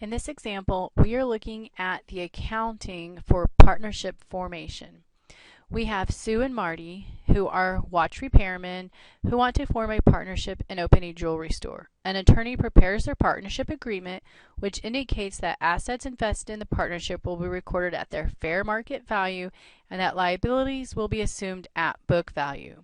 In this example, we are looking at the accounting for partnership formation. We have Sue and Marty, who are watch repairmen, who want to form a partnership and open a jewelry store. An attorney prepares their partnership agreement, which indicates that assets invested in the partnership will be recorded at their fair market value and that liabilities will be assumed at book value.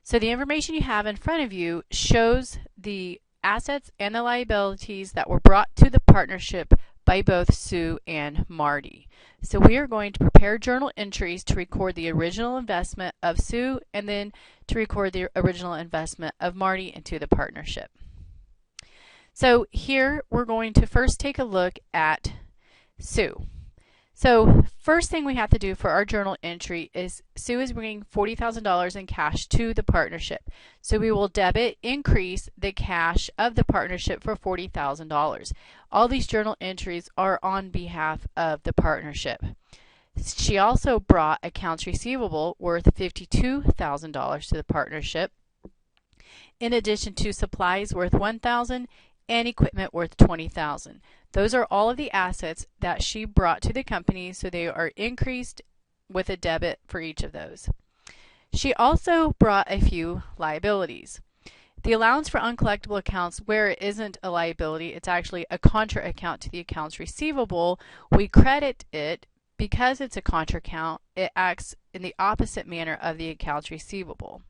So the information you have in front of you shows the assets and the liabilities that were brought to the partnership by both Sue and Marty. So we are going to prepare journal entries to record the original investment of Sue and then to record the original investment of Marty into the partnership. So here we're going to first take a look at Sue. So first thing we have to do for our journal entry is Sue is bringing $40,000 in cash to the partnership. So we will increase the cash of the partnership for $40,000. All these journal entries are on behalf of the partnership. She also brought accounts receivable worth $52,000 to the partnership, in addition to supplies worth $1,000 and equipment worth $20,000. Those are all of the assets that she brought to the company, so they are increased with a debit for each of those. She also brought a few liabilities. The allowance for uncollectible accounts, where it isn't a liability, it's actually a contra account to the accounts receivable. We credit it because it's a contra account. It acts in the opposite manner of the accounts receivable.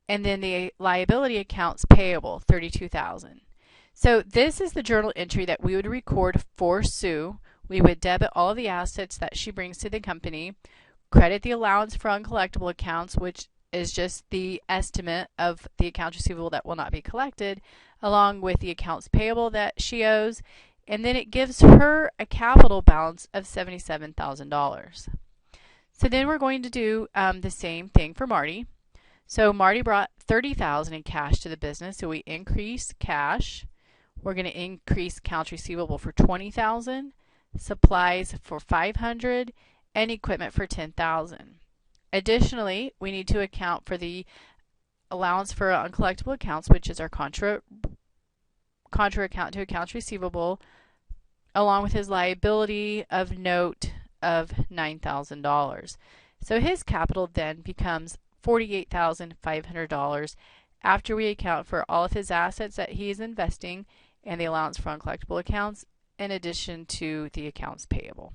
And then the liability accounts payable, $32,000. So this is the journal entry that we would record for Sue. We would debit all of the assets that she brings to the company, credit the allowance for uncollectible accounts, which is just the estimate of the accounts receivable that will not be collected, along with the accounts payable that she owes, and then it gives her a capital balance of $77,000. So then we're going to do the same thing for Marty. So Marty brought $30,000 in cash to the business, so we increase cash. We're going to increase accounts receivable for $20,000, supplies for $500, and equipment for $10,000. Additionally, we need to account for the allowance for uncollectible accounts, which is our contra account to accounts receivable, along with his liability of note of $9,000. So his capital then becomes $48,500 after we account for all of his assets that he is investing and the allowance for uncollectible accounts, in addition to the accounts payable.